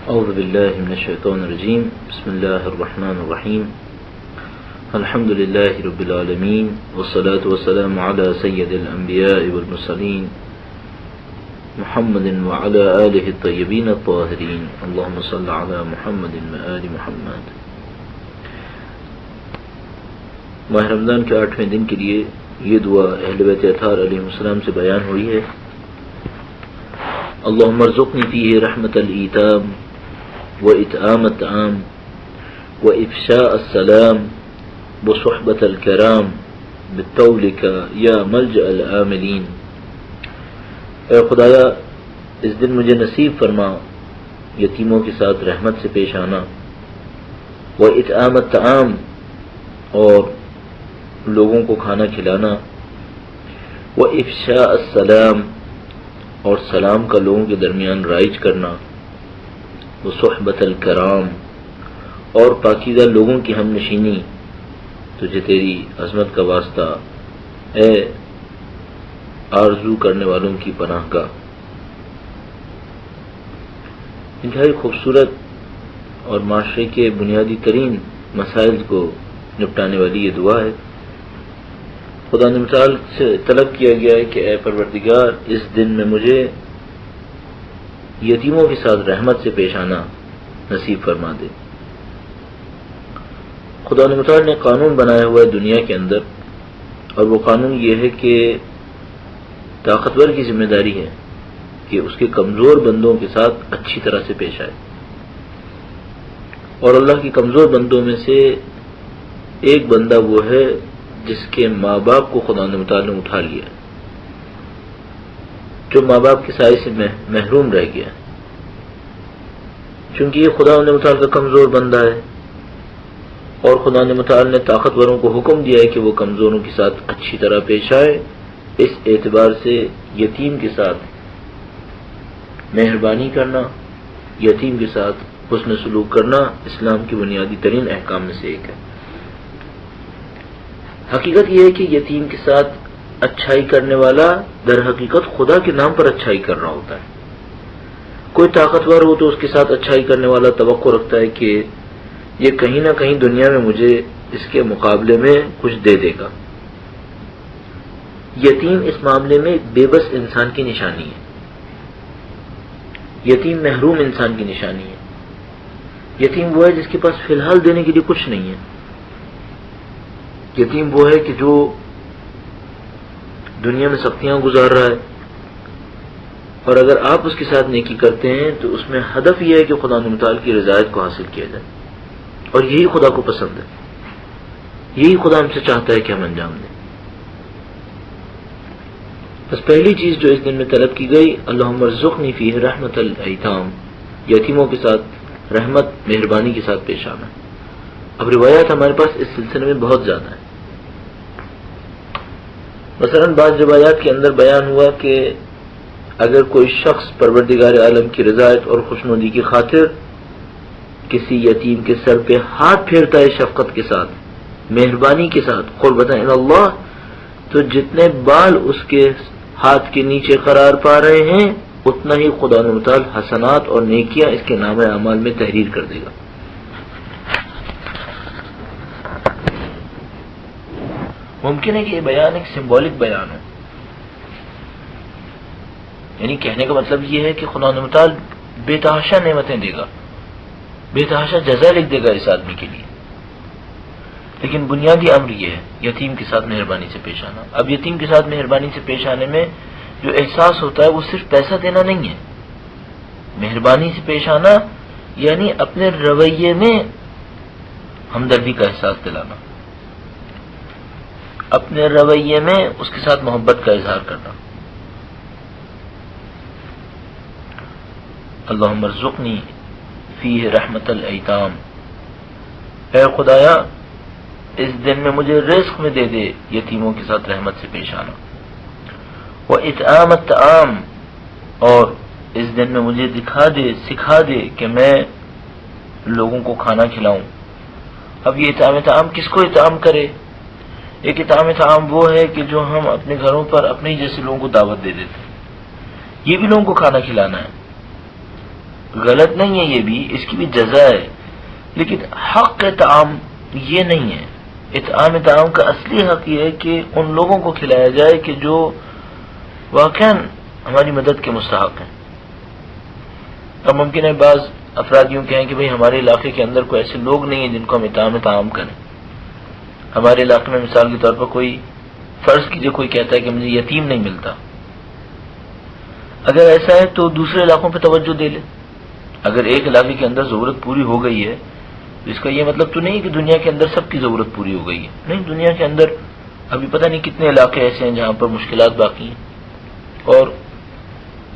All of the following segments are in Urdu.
اعوذ باللہ من الشیطان الرجیم بسم اللہ الرحمن الرحیم الحمد للہ رب العالمین والصلاة والسلام علی سید الانبیاء والمرسلین محمد وعلى آلہ الطیبین الطاہرین اللہم صل علی محمد وآل محمد۔ ماہ رمضان کے 8ویں دن کے لیے یہ دعا اہل بیت اطہار علیہ السلام سے بیان ہوئی ہے۔ اللہم ارزقنی فیہ رحمت الایتام وإطعام الطعام وإفشاء السلام وصحبة الكرام بطولك یا ملجأ العاملین۔ اے خدایا اس دن مجھے نصیب فرما یتیموں کے ساتھ رحمت سے پیش آنا، وإطعام الطعام اور لوگوں کو کھانا کھلانا، وإفشاء السلام اور سلام کا لوگوں کے درمیان رائج کرنا، وصحبت الکرام اور پاکیزہ لوگوں کی ہم نشینی، تجھے تیری عظمت کا واسطہ اے آرزو کرنے والوں کی پناہ گاہ۔ انتہائی خوبصورت اور معاشرے کے بنیادی ترین مسائل کو نپٹانے والی یہ دعا ہے۔ خدا نے مثال سے طلب کیا گیا ہے کہ اے پروردگار اس دن میں مجھے یتیموں کے ساتھ رحمت سے پیش آنا نصیب فرما دے۔ خدا نے متعال نے قانون بنایا ہوا ہے دنیا کے اندر، اور وہ قانون یہ ہے کہ طاقتور کی ذمہ داری ہے کہ اس کے کمزور بندوں کے ساتھ اچھی طرح سے پیش آئے، اور اللہ کے کمزور بندوں میں سے ایک بندہ وہ ہے جس کے ماں باپ کو خدا نے متعال نے اٹھا لیا، جو ماں باپ کے سائے سے محروم رہ گیا، چونکہ یہ خدا نے متعال کا کمزور بندہ ہے، اور خدا نے متعال نے طاقتوروں کو حکم دیا ہے کہ وہ کمزوروں کے ساتھ اچھی طرح پیش آئے۔ اس اعتبار سے یتیم کے ساتھ مہربانی کرنا، یتیم کے ساتھ حسن سلوک کرنا اسلام کی بنیادی ترین احکام میں سے ایک ہے۔ حقیقت یہ ہے کہ یتیم کے ساتھ اچھائی کرنے والا در حقیقت خدا کے نام پر اچھائی کر رہا ہوتا ہے۔ کوئی طاقتور ہو تو اس کے ساتھ اچھائی کرنے والا توقع رکھتا ہے کہ یہ کہیں نہ کہیں دنیا میں مجھے اس کے مقابلے میں کچھ دے دے گا۔ یتیم اس معاملے میں بے بس انسان کی نشانی ہے، یتیم محروم انسان کی نشانی ہے۔ یتیم وہ ہے جس کے پاس فی الحال دینے کے لیے کچھ نہیں ہے۔ یتیم وہ ہے کہ جو دنیا میں سختیاں گزار رہا ہے، اور اگر آپ اس کے ساتھ نیکی کرتے ہیں تو اس میں ہدف یہ ہے کہ خدا متعال کی رضایت کو حاصل کیا جائے، اور یہی خدا کو پسند ہے، یہی خدا ہم سے چاہتا ہے کہ ہم انجام دیں۔ بس پہلی چیز جو اس دن میں طلب کی گئی، اللہم ارزقنی فیہ رحمت الایتام، یتیموں کے ساتھ رحمت مہربانی کے ساتھ پیش آنا۔ اب روایات ہمارے پاس اس سلسلے میں بہت زیادہ ہیں۔ مثلا بعض روایات کے اندر بیان ہوا کہ اگر کوئی شخص پروردگار عالم کی رضایت اور خوشنودی کی خاطر کسی یتیم کے سر پہ ہاتھ پھیرتا ہے شفقت کے ساتھ، مہربانی کے ساتھ، قربۃ الی اللہ، تو جتنے بال اس کے ہاتھ کے نیچے قرار پا رہے ہیں اتنا ہی خدا متعال حسنات اور نیکیاں اس کے نامہ اعمال میں تحریر کر دے گا۔ ممکن ہے کہ یہ بیان ایک سمبولک بیان ہو، یعنی کہنے کا مطلب یہ ہے کہ خدا متعال بے تحاشا نعمتیں دے گا، بے تحاشا جزا لکھ دے گا اس آدمی کے لیے، لیکن بنیادی امر یہ ہے یتیم کے ساتھ مہربانی سے پیش آنا۔ اب یتیم کے ساتھ مہربانی سے پیش آنے میں جو احساس ہوتا ہے وہ صرف پیسہ دینا نہیں ہے۔ مہربانی سے پیش آنا یعنی اپنے رویے میں ہمدردی کا احساس دلانا، اپنے رویے میں اس کے ساتھ محبت کا اظہار کرنا۔ اللہم ارزقنی فیہ رحمت الایتام، اے خدایا اس دن میں مجھے رزق میں دے دے یتیموں کے ساتھ رحمت سے پیش آنا، وإطعام الطعام اور اس دن میں مجھے سکھا دے کہ میں لوگوں کو کھانا کھلاؤں۔ اب یہ اطعام طعام کس کو اطعام کرے؟ ایک اطعام طعام وہ ہے کہ جو ہم اپنے گھروں پر اپنے جیسے لوگوں کو دعوت دے دیتے ہیں، یہ بھی لوگوں کو کھانا کھلانا ہے۔ غلط نہیں ہے یہ بھی، اس کی بھی جزا ہے، لیکن حق طعام یہ نہیں ہے۔ اطعام کا اصلی حق یہ ہے کہ ان لوگوں کو کھلایا جائے کہ جو واقعاً ہماری مدد کے مستحق ہیں۔ اب ممکن ہے بعض افراد یوں کہیں کہ بھئی ہمارے علاقے کے اندر کوئی ایسے لوگ نہیں ہیں جن کو ہم اطعام کریں۔ ہمارے علاقے میں مثال کے طور پر کوئی فرض کیجئے کوئی کہتا ہے کہ مجھے یتیم نہیں ملتا، اگر ایسا ہے تو دوسرے علاقوں پہ توجہ دے لے۔ اگر ایک علاقے کے اندر ضرورت پوری ہو گئی ہے تو اس کا یہ مطلب تو نہیں کہ دنیا کے اندر سب کی ضرورت پوری ہو گئی ہے، نہیں، دنیا کے اندر ابھی پتہ نہیں کتنے علاقے ایسے ہیں جہاں پر مشکلات باقی ہیں، اور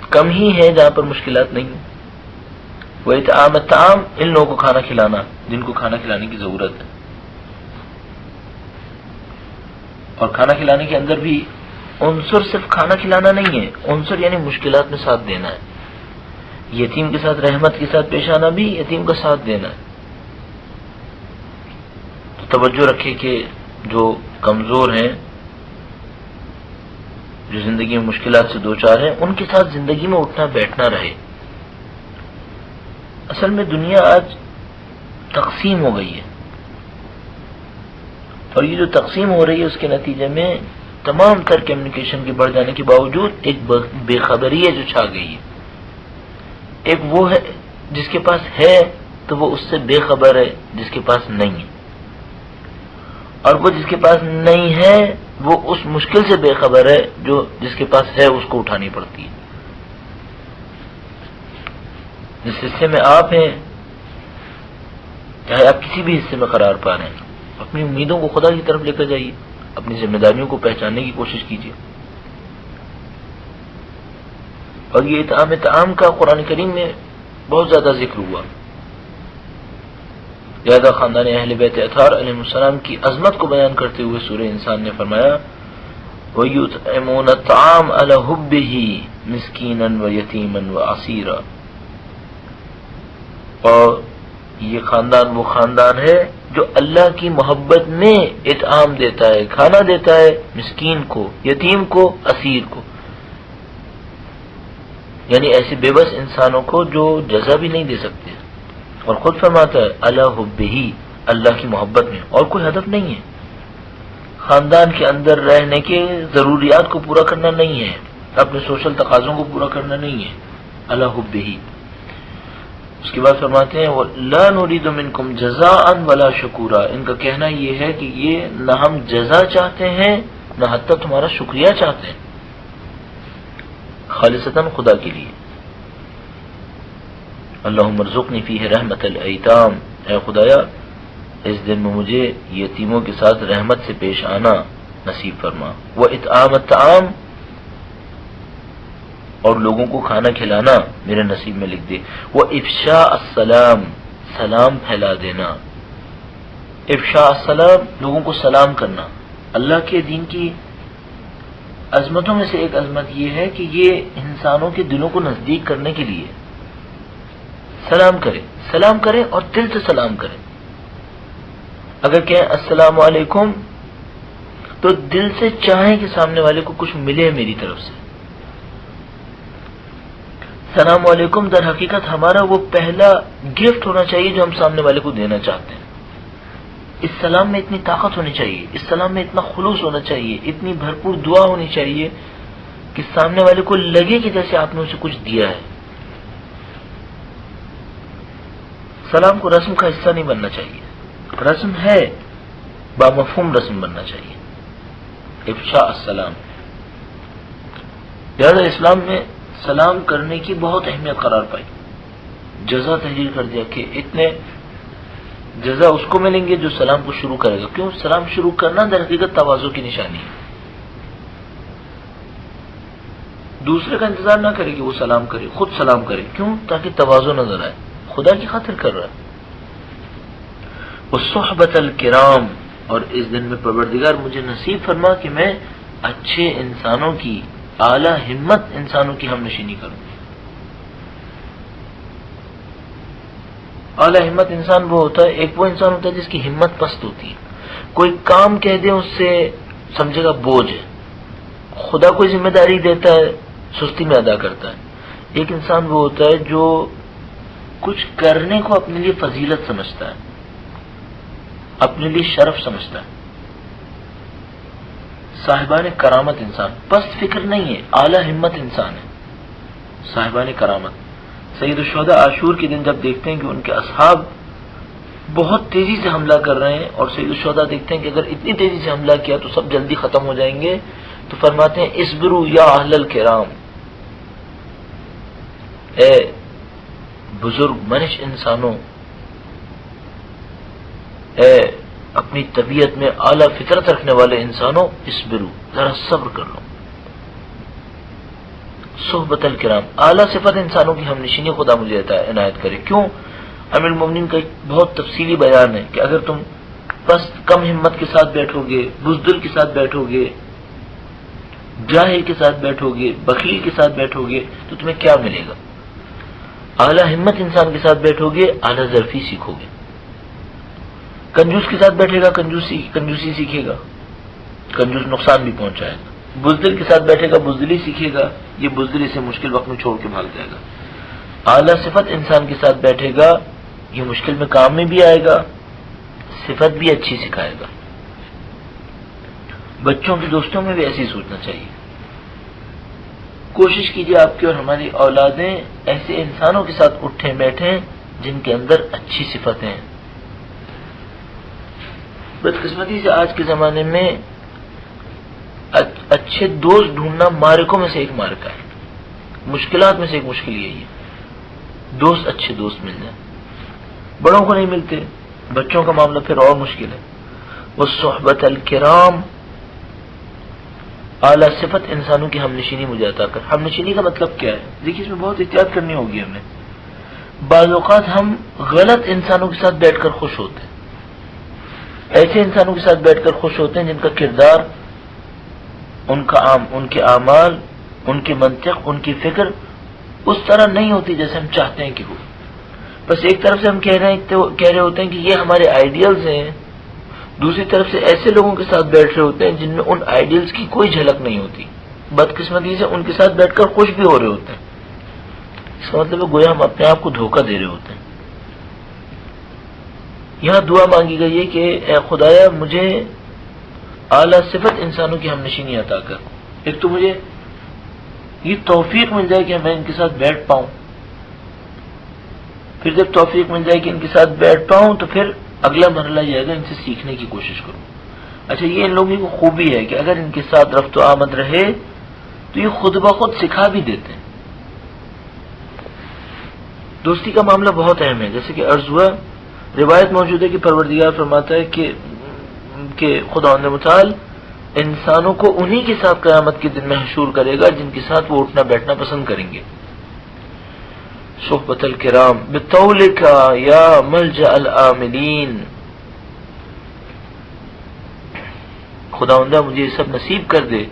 کم ہی ہیں جہاں پر مشکلات نہیں ہیں۔ وہ اطعام ان لوگوں کو کھانا کھلانا جن کو کھانا کھلانے کی ضرورت ہے، اور کھانا کھلانے کے اندر بھی عنصر صرف کھانا کھلانا نہیں ہے، عنصر یعنی مشکلات میں ساتھ دینا ہے، یتیم کے ساتھ رحمت کے ساتھ پیش آنا بھی یتیم کا ساتھ دینا ہے۔ تو توجہ رکھے کہ جو کمزور ہیں، جو زندگی میں مشکلات سے دوچار ہیں، ان کے ساتھ زندگی میں اٹھنا بیٹھنا رہے۔ اصل میں دنیا آج تقسیم ہو گئی ہے، اور یہ جو تقسیم ہو رہی ہے اس کے نتیجے میں تمام تر کمیونیکیشن کے بڑھ جانے کے باوجود ایک بے خبری ہے جو چھا گئی ہے۔ ایک وہ ہے جس کے پاس ہے تو وہ اس سے بے خبر ہے جس کے پاس نہیں ہے، اور وہ جس کے پاس نہیں ہے وہ اس مشکل سے بے خبر ہے جو جس کے پاس ہے اس کو اٹھانی پڑتی ہے۔ جس حصے میں آپ ہیں، چاہے آپ کسی بھی حصے میں قرار پا رہے ہیں، اپنی امیدوں کو خدا کی طرف لے کر جائیے، اپنی ذمہ داریوں کو پہچاننے کی کوشش کیجیے۔ اور یہ اطعام کا قرآن کریم میں بہت زیادہ ذکر ہوا، لہذا خاندان اہل بیت اطہار علیہ السلام کی عظمت کو بیان کرتے ہوئے سورہ انسان نے فرمایا وَيُطْعِمُونَ الطَّعَامَ عَلَى حُبِّهِ مِسْكِينًا وَيَتِيمًا وَأَسِيرًا، اور یہ خاندان وہ خاندان ہے جو اللہ کی محبت میں اطعام دیتا ہے، کھانا دیتا ہے مسکین کو، یتیم کو، اسیر کو، یعنی ایسے بے بس انسانوں کو جو جزا بھی نہیں دے سکتے، اور خود فرماتا ہے علی حبہ، اللہ کی محبت میں، اور کوئی ہدف نہیں ہے، خاندان کے اندر رہنے کے ضروریات کو پورا کرنا نہیں ہے، اپنے سوشل تقاضوں کو پورا کرنا نہیں ہے، علی حبہ۔ اس کے بعد فرماتے ہیں لا نريد منکم جزاء ولا شکورا، ان کا کہنا یہ ہے کہ یہ نہ ہم جزا چاہتے ہیں نہ حتی تمہارا شکریہ چاہتے ہیں، خالصتاً خدا کے لیے۔ اللہم ارزقنی فیہ رحمت الایتام، اے خدایا اس دن میں مجھے یتیموں کے ساتھ رحمت سے پیش آنا نصیب فرما، واطعام الطعام، اور لوگوں کو کھانا کھلانا میرے نصیب میں لکھ دے، وافشاء السلام، سلام پھیلا دینا۔ افشاء السلام، لوگوں کو سلام کرنا۔ اللہ کے دین کی عظمتوں میں سے ایک عظمت یہ ہے کہ یہ انسانوں کے دلوں کو نزدیک کرنے کے لیے سلام کرے اور دل سے سلام کرے۔ اگر کہیں السلام علیکم تو دل سے چاہیں کہ سامنے والے کو کچھ ملے میری طرف سے۔ السلام علیکم در حقیقت ہمارا وہ پہلا گفٹ ہونا چاہیے جو ہم سامنے والے کو دینا چاہتے ہیں۔ اس سلام میں اتنی طاقت ہونی چاہیے، اس سلام میں اتنا خلوص ہونا چاہیے، اتنی بھرپور دعا ہونی چاہیے کہ سامنے والے کو لگے کہ جیسے آپ نے اسے کچھ دیا ہے۔ سلام کو رسم کا حصہ نہیں بننا چاہیے، رسم ہے بامفہوم رسم بننا چاہیے۔ افشاء السلام، لہذا اسلام میں سلام کرنے کی بہت اہمیت قرار پائی، جزا تحریر کر دیا کہ اتنے جزا اس کو ملیں گے جو سلام کو شروع کرے گا۔ کیوں؟ سلام شروع کرنا در حقیقت تواضع کی نشانی ہے، دوسرے کا انتظار نہ کرے کہ وہ سلام کرے، خود سلام کرے۔ کیوں؟ تاکہ تواضع نظر آئے، خدا کی خاطر کر رہا ہے۔ والصحبۃ الکرام، اور اس دن میں پروردگار مجھے نصیب فرما کہ میں اچھے انسانوں کی، اعلی ہمت انسانوں کی ہم نشینی کروں۔ اعلی ہمت انسان وہ ہوتا ہے، ایک وہ انسان ہوتا ہے جس کی ہمت پست ہوتی ہے، کوئی کام کہہ دے اس سے سمجھے گا بوجھ ہے، خدا کوئی ذمہ داری دیتا ہے سستی میں ادا کرتا ہے۔ ایک انسان وہ ہوتا ہے جو کچھ کرنے کو اپنے لیے فضیلت سمجھتا ہے، اپنے لیے شرف سمجھتا ہے. صاحبان کرامت انسان پست فکر نہیں ہے، اعلی ہمت انسان ہے. صاحبان کرامت سید الشہداء عاشور کے دن جب دیکھتے ہیں کہ ان کے اصحاب بہت تیزی سے حملہ کر رہے ہیں، اور سید الشہداء دیکھتے ہیں کہ اگر اتنی تیزی سے حملہ کیا تو سب جلدی ختم ہو جائیں گے، تو فرماتے ہیں اصبروا یا اہل الکرام، اے بزرگ منش انسانوں، اے اپنی طبیعت میں اعلیٰ فطرت رکھنے والے انسانوں، اصبروا، ذرا صبر کر لو. صحبت الکرام، اعلیٰ صفت انسانوں کی ہم نشینی خدا مجھے عنایت کرے. کیوں؟ امیر المومنین کا ایک بہت تفصیلی بیان ہے کہ اگر تم بس کم ہمت کے ساتھ بیٹھو گے، بزدل کے ساتھ بیٹھو گے، جاہل کے ساتھ بیٹھو گے، بخیل کے ساتھ بیٹھو گے، تو تمہیں کیا ملے گا؟ اعلیٰ ہمت انسان کے ساتھ بیٹھو گے، اعلیٰ ظرفی سیکھو گے. کنجوس کے ساتھ بیٹھے گا، کنجوسی سیکھے گا، کنجوس نقصان بھی پہنچائے گا. بزدل کے ساتھ بیٹھے گا، بزدلی سیکھے گا، یہ بزدلی سے مشکل وقت میں چھوڑ کے بھاگ جائے گا. اعلیٰ صفت انسان کے ساتھ بیٹھے گا، یہ مشکل میں کام میں بھی آئے گا، صفت بھی اچھی سکھائے گا. بچوں کی دوستوں میں بھی ایسی سوچنا چاہیے. کوشش کیجیے آپ کی اور ہماری اولادیں ایسے انسانوں کے ساتھ اٹھیں بیٹھیں جن کے اندر اچھی صفتیں ہیں. بدقسمتی سے آج کے زمانے میں اچھے دوست ڈھونڈنا مارکوں میں سے ایک مارکا ہے، مشکلات میں سے ایک مشکل یہی ہے، دوست اچھے دوست مل جائیں. بڑوں کو نہیں ملتے، بچوں کا معاملہ پھر اور مشکل ہے. وہ صحبت الکرام، اعلیٰ صفت انسانوں کی ہم نشینی مجھے عطا کر. ہم نشینی کا مطلب کیا ہے؟ دیکھیے اس میں بہت احتیاط کرنی ہوگی ہمیں. بعض اوقات ہم غلط انسانوں کے ساتھ بیٹھ کر خوش ہوتے ہیں، ایسے انسانوں کے ساتھ بیٹھ کر خوش ہوتے ہیں جن کا کردار، ان کے اعمال، ان کے منطق، ان کی فکر اس طرح نہیں ہوتی جیسے ہم چاہتے ہیں کہ ہو. بس ایک طرف سے ہم کہہ رہے ہوتے ہیں کہ یہ ہمارے آئیڈیلز ہیں، دوسری طرف سے ایسے لوگوں کے ساتھ بیٹھ رہے ہوتے ہیں جن میں ان آئیڈیلز کی کوئی جھلک نہیں ہوتی. بدقسمتی سے ان کے ساتھ بیٹھ کر خوش بھی ہو رہے ہوتے ہیں. اس کا مطلب ہے گویا ہم اپنے آپ کو دھوکہ دے رہے ہوتے ہیں. یہاں دعا مانگی گئی ہے کہ اے خدایا مجھے اعلیٰ صفت انسانوں کی ہم نشینی عطا کر. ایک تو مجھے یہ توفیق مل جائے کہ میں ان کے ساتھ بیٹھ پاؤں، پھر جب توفیق مل جائے کہ ان کے ساتھ بیٹھ پاؤں تو پھر اگلا مرحلہ یہ ہے ان سے سیکھنے کی کوشش کروں. اچھا، یہ ان لوگوں کی خوبی ہے کہ اگر ان کے ساتھ رفت و آمد رہے تو یہ خود بخود سکھا بھی دیتے ہیں. دوستی کا معاملہ بہت اہم ہے. جیسے کہ عرض ہوا، روایت موجود ہے کہ پروردگار فرماتا ہے کہ خداوند متعال انسانوں کو انہی کے ساتھ قیامت کے دن میں حشور کرے گا جن کے ساتھ وہ اٹھنا بیٹھنا پسند کریں گے. صحبت الکرام بطولک یا ملجأ العاملین، خداوندہ مجھے یہ سب نصیب کر دے.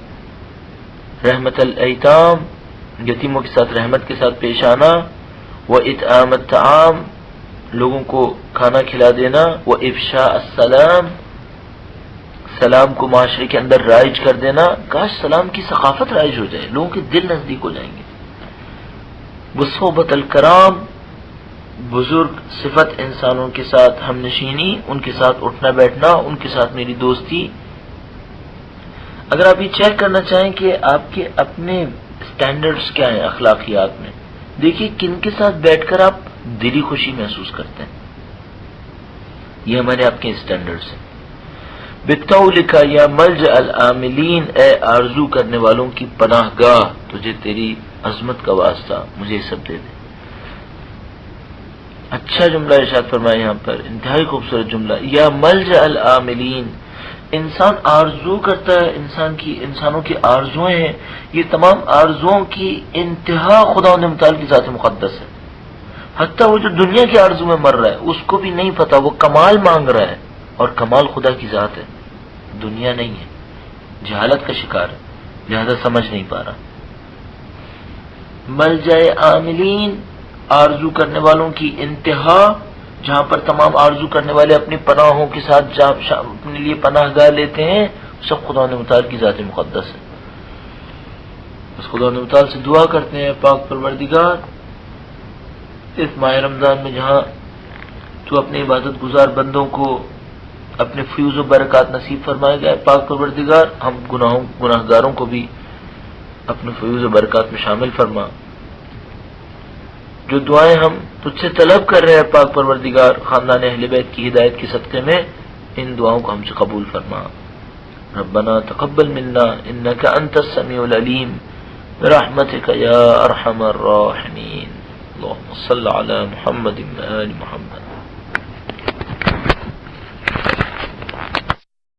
رحمت الایتام، یتیموں کے ساتھ رحمت کے ساتھ پیش آنا. و اطعام الطعام، لوگوں کو کھانا کھلا دینا. و افشاء السلام، سلام کو معاشرے کے اندر رائج کر دینا. کاش سلام کی ثقافت رائج ہو جائے، لوگوں کے دل نزدیک ہو جائیں گے. وصحبت الکرام، بزرگ صفت انسانوں کے ساتھ ہم نشینی، ان کے ساتھ اٹھنا بیٹھنا، ان کے ساتھ میری دوستی. اگر آپ یہ چیک کرنا چاہیں کہ آپ کے اپنے سٹینڈرڈز کیا ہیں اخلاقیات میں، دیکھیے کن کے ساتھ بیٹھ کر آپ دلی خوشی محسوس کرتے ہیں. یہ ہمارے آپ کے سٹینڈرڈز ہیں. بطولک یا ملجأ العاملین، اے آرزو کرنے والوں کی پناہ گاہ، تجھے تیری عظمت کا واسطہ مجھے سب دے دے. اچھا جملہ ارشاد فرمایا یہاں پر، انتہائی خوبصورت جملہ. یا ملجأ العاملین، انسان آرزو کرتا ہے، انسانوں کی آرزویں ہیں، یہ تمام آرزوؤں کی انتہا خداوند متعال کی ذات مقدس ہے. حتیٰ وہ جو دنیا کی آرزو میں مر رہا ہے اس کو بھی نہیں پتا، وہ کمال مانگ رہا ہے، اور کمال خدا کی ذات ہے، دنیا نہیں ہے. جہالت کا شکار ہے، لہذا سمجھ نہیں پا رہا. ملجأ عاملین، آرزو کرنے والوں کی انتہا، جہاں پر تمام آرزو کرنے والے اپنی پناہوں کے ساتھ اپنے لیے پناہ گاہ لیتے ہیں، سب خدا متعال کی ذات مقدس ہے. بس خدا متعال سے دعا کرتے ہیں، پاک پروردگار اس ماہ رمضان میں جہاں تو اپنے عبادت گزار بندوں کو اپنے فیوز و برکات نصیب فرمائے گا پاک پروردگار، ہم گناہ گاروں کو بھی اپنے فیوز و برکات میں شامل فرما۔ جو دعائیں ہم تجھ سے طلب کر رہے ہیں پاک پروردگار خاندان اہل بیت کی ہدایت کے صدقے میں، ان دعاؤں کو ہم سے قبول فرما۔ ربنا تقبل منا انك انت السميع العليم برحمتك يا ارحم الراحمين۔ اللهم صل على محمد وآل محمد۔